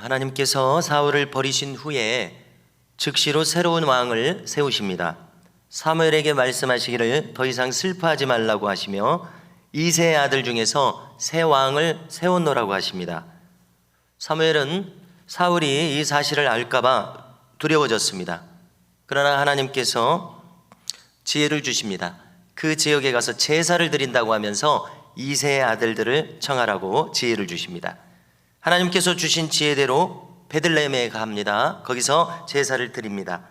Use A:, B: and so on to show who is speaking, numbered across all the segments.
A: 하나님께서 사울을 버리신 후에 즉시로 새로운 왕을 세우십니다. 사무엘에게 말씀하시기를 더 이상 슬퍼하지 말라고 하시며 이새의 아들 중에서 새 왕을 세워놓으라고 하십니다. 사무엘은 사울이 이 사실을 알까봐 두려워졌습니다. 그러나 하나님께서 지혜를 주십니다. 그 지역에 가서 제사를 드린다고 하면서 이새의 아들들을 청하라고 지혜를 주십니다. 하나님께서 주신 지혜대로 베들레헴에 갑니다. 거기서 제사를 드립니다.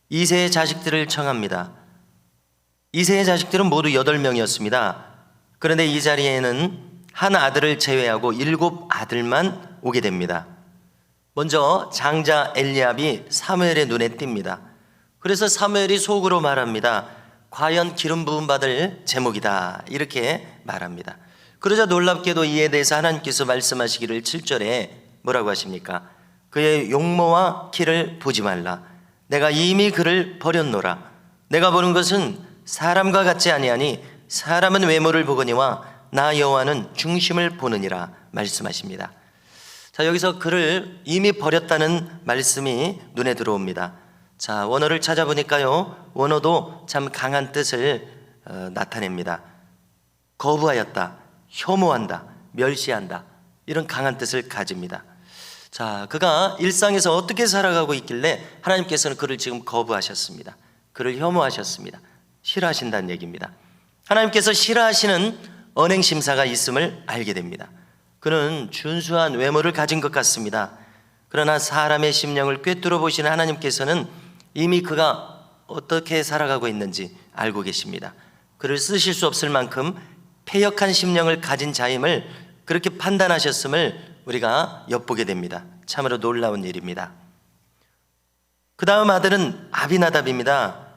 A: 이새의 자식들을 청합니다. 이새의 자식들은 모두 8명이었습니다. 그런데 이 자리에는 한 아들을 제외하고 7 아들만 오게 됩니다. 먼저 장자 엘리압이 사무엘의 눈에 띕니다. 그래서 사무엘이 속으로 말합니다. 과연 기름 부음 받을 제목이다, 이렇게 말합니다. 그러자 놀랍게도 이에 대해서 하나님께서 말씀하시기를 7절에 뭐라고 하십니까? 그의 용모와 키를 보지 말라. 내가 이미 그를 버렸노라. 내가 보는 것은 사람과 같지 아니하니 사람은 외모를 보거니와 나 여호와는 중심을 보느니라 말씀하십니다. 자, 여기서 그를 이미 버렸다는 말씀이 눈에 들어옵니다. 자, 원어를 찾아보니까요, 원어도 참 강한 뜻을 나타냅니다. 거부하였다, 혐오한다, 멸시한다, 이런 강한 뜻을 가집니다. 자, 그가 일상에서 어떻게 살아가고 있길래 하나님께서는 그를 지금 거부하셨습니다. 그를 혐오하셨습니다. 싫어하신다는 얘기입니다. 하나님께서 싫어하시는 언행심사가 있음을 알게 됩니다. 그는 준수한 외모를 가진 것 같습니다. 그러나 사람의 심령을 꿰뚫어 보시는 하나님께서는 이미 그가 어떻게 살아가고 있는지 알고 계십니다. 그를 쓰실 수 없을 만큼 패역한 심령을 가진 자임을 그렇게 판단하셨음을 우리가 엿보게 됩니다. 참으로 놀라운 일입니다. 그 다음 아들은 아비나답입니다.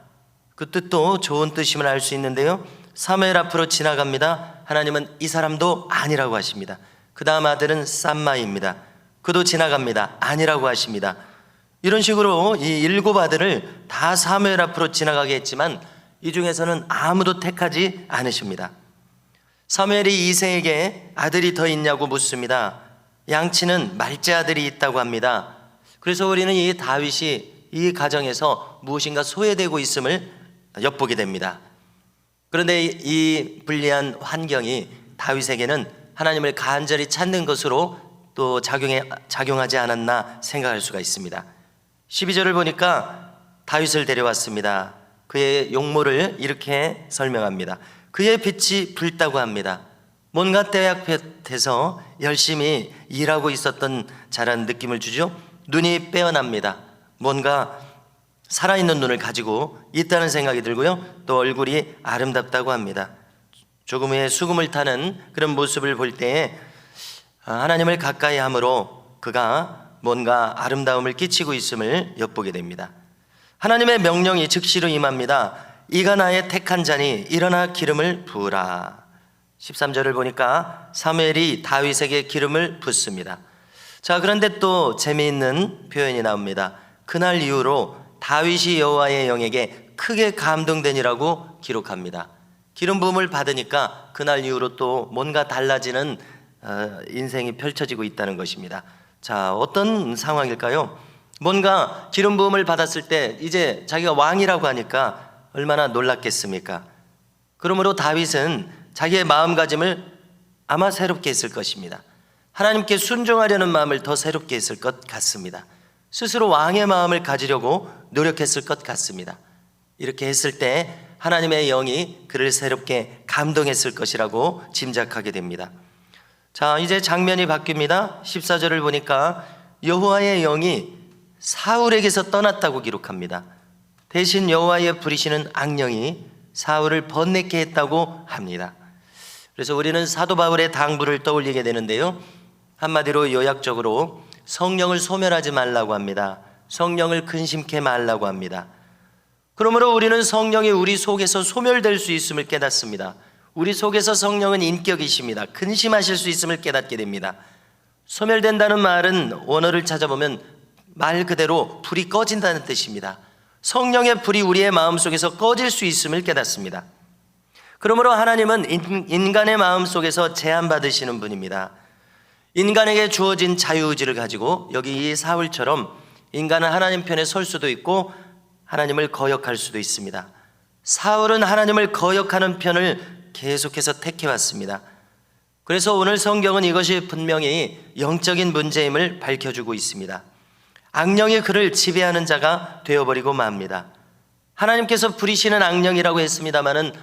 A: 그 뜻도 좋은 뜻임을 알 수 있는데요, 사무엘 앞으로 지나갑니다. 하나님은 이 사람도 아니라고 하십니다. 그 다음 아들은 쌈마입니다. 그도 지나갑니다. 아니라고 하십니다. 이런 식으로 이 7 아들을 다 사무엘 앞으로 지나가게 했지만 이 중에서는 아무도 택하지 않으십니다. 사무엘이 이새에게 아들이 더 있냐고 묻습니다. 양치는 말째 아들이 있다고 합니다. 그래서 우리는 이 다윗이 이 가정에서 무엇인가 소외되고 있음을 엿보게 됩니다. 그런데 이 불리한 환경이 다윗에게는 하나님을 간절히 찾는 것으로 또 작용하지 않았나 생각할 수가 있습니다. 12절을 보니까 다윗을 데려왔습니다. 그의 용모를 이렇게 설명합니다. 그의 빛이 붉다고 합니다. 뭔가 때약볕에서 열심히 일하고 있었던 자라는 느낌을 주죠. 눈이 빼어납니다. 뭔가 살아있는 눈을 가지고 있다는 생각이 들고요, 또 얼굴이 아름답다고 합니다. 조금 후에 수금을 타는 그런 모습을 볼 때에 하나님을 가까이 함으로 그가 뭔가 아름다움을 끼치고 있음을 엿보게 됩니다. 하나님의 명령이 즉시로 임합니다. 이가 나의 택한 자니 일어나 기름을 부으라. 13절을 보니까 사무엘이 다윗에게 기름을 붓습니다. 자, 그런데 또 재미있는 표현이 나옵니다. 그날 이후로 다윗이 여호와의 영에게 크게 감동되니라고 기록합니다. 기름 부음을 받으니까 그날 이후로 또 뭔가 달라지는 인생이 펼쳐지고 있다는 것입니다. 자, 어떤 상황일까요? 뭔가 기름 부음을 받았을 때 이제 자기가 왕이라고 하니까 얼마나 놀랐겠습니까? 그러므로 다윗은 자기의 마음가짐을 아마 새롭게 했을 것입니다. 하나님께 순종하려는 마음을 더 새롭게 했을 것 같습니다. 스스로 왕의 마음을 가지려고 노력했을 것 같습니다. 이렇게 했을 때 하나님의 영이 그를 새롭게 감동했을 것이라고 짐작하게 됩니다. 자, 이제 장면이 바뀝니다. 14절을 보니까 여호와의 영이 사울에게서 떠났다고 기록합니다. 대신 여호와의 부리시는 악령이 사울을 번뇌케 했다고 합니다. 그래서 우리는 사도 바울의 당부를 떠올리게 되는데요, 한마디로 요약적으로 성령을 소멸하지 말라고 합니다. 성령을 근심케 말라고 합니다. 그러므로 우리는 성령이 우리 속에서 소멸될 수 있음을 깨닫습니다. 우리 속에서 성령은 인격이십니다. 근심하실 수 있음을 깨닫게 됩니다. 소멸된다는 말은 원어를 찾아보면 말 그대로 불이 꺼진다는 뜻입니다. 성령의 불이 우리의 마음속에서 꺼질 수 있음을 깨닫습니다. 그러므로 하나님은 인간의 마음속에서 제한받으시는 분입니다. 인간에게 주어진 자유의지를 가지고 여기 이 사울처럼 인간은 하나님 편에 설 수도 있고 하나님을 거역할 수도 있습니다. 사울은 하나님을 거역하는 편을 계속해서 택해왔습니다. 그래서 오늘 성경은 이것이 분명히 영적인 문제임을 밝혀주고 있습니다. 악령이 그를 지배하는 자가 되어버리고 맙니다. 하나님께서 부리시는 악령이라고 했습니다마는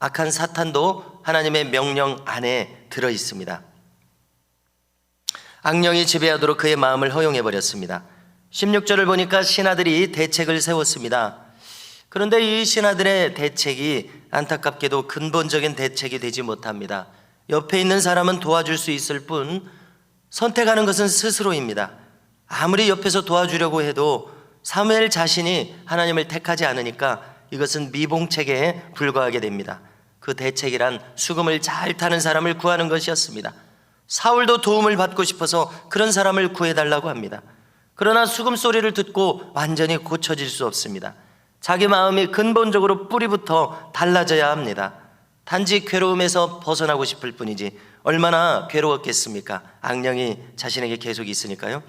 A: 악한 사탄도 하나님의 명령 안에 들어 있습니다. 악령이 지배하도록 그의 마음을 허용해버렸습니다. 16절을 보니까 신하들이 대책을 세웠습니다. 그런데 이 신하들의 대책이 안타깝게도 근본적인 대책이 되지 못합니다. 옆에 있는 사람은 도와줄 수 있을 뿐 선택하는 것은 스스로입니다. 아무리 옆에서 도와주려고 해도 사무엘 자신이 하나님을 택하지 않으니까 이것은 미봉책에 불과하게 됩니다. 그 대책이란 수금을 잘 타는 사람을 구하는 것이었습니다. 사울도 도움을 받고 싶어서 그런 사람을 구해달라고 합니다. 그러나 수금 소리를 듣고 완전히 고쳐질 수 없습니다. 자기 마음이 근본적으로 뿌리부터 달라져야 합니다. 단지 괴로움에서 벗어나고 싶을 뿐이지 얼마나 괴로웠겠습니까? 악령이 자신에게 계속 있으니까요.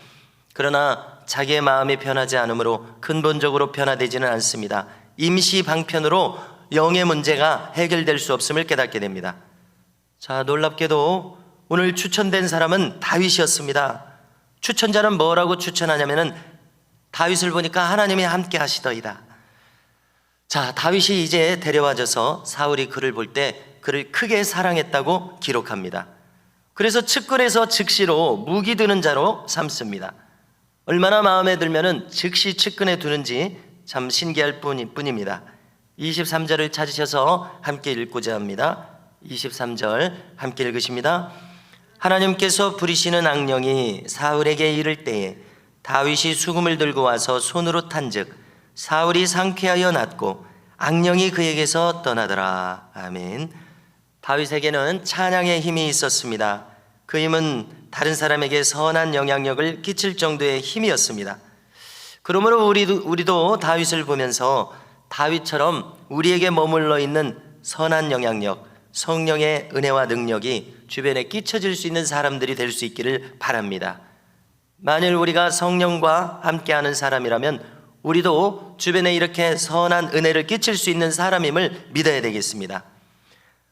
A: 그러나 자기의 마음이 변하지 않으므로 근본적으로 변화되지는 않습니다. 임시 방편으로 영의 문제가 해결될 수 없음을 깨닫게 됩니다. 자, 놀랍게도 오늘 추천된 사람은 다윗이었습니다. 추천자는 뭐라고 추천하냐면은 다윗을 보니까 하나님이 함께 하시더이다. 자, 다윗이 이제 데려와져서 사울이 그를 볼 때 그를 크게 사랑했다고 기록합니다. 그래서 측근에서 즉시로 무기 드는 자로 삼습니다. 얼마나 마음에 들면은 즉시 측근에 두는지 참 신기할 뿐입니다. 23절을 찾으셔서 함께 읽고자 합니다. 23절 함께 읽으십니다. 하나님께서 부리시는 악령이 사울에게 이를 때에 다윗이 수금을 들고 와서 손으로 탄즉 사울이 상쾌하여 낫고 악령이 그에게서 떠나더라. 아멘. 다윗에게는 찬양의 힘이 있었습니다. 그 힘은 다른 사람에게 선한 영향력을 끼칠 정도의 힘이었습니다. 그러므로 우리도 다윗을 보면서 다윗처럼 우리에게 머물러 있는 선한 영향력, 성령의 은혜와 능력이 주변에 끼쳐질 수 있는 사람들이 될 수 있기를 바랍니다. 만일 우리가 성령과 함께하는 사람이라면 우리도 주변에 이렇게 선한 은혜를 끼칠 수 있는 사람임을 믿어야 되겠습니다.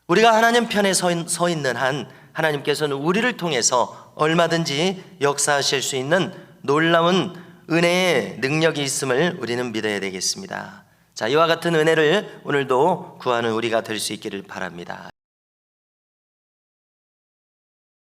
A: 우리가 하나님 편에 서 있는 한 하나님께서는 우리를 통해서 얼마든지 역사하실 수 있는 놀라운 은혜의 능력이 있음을 우리는 믿어야 되겠습니다. 자, 이와 같은 은혜를 오늘도 구하는 우리가 될 수 있기를 바랍니다.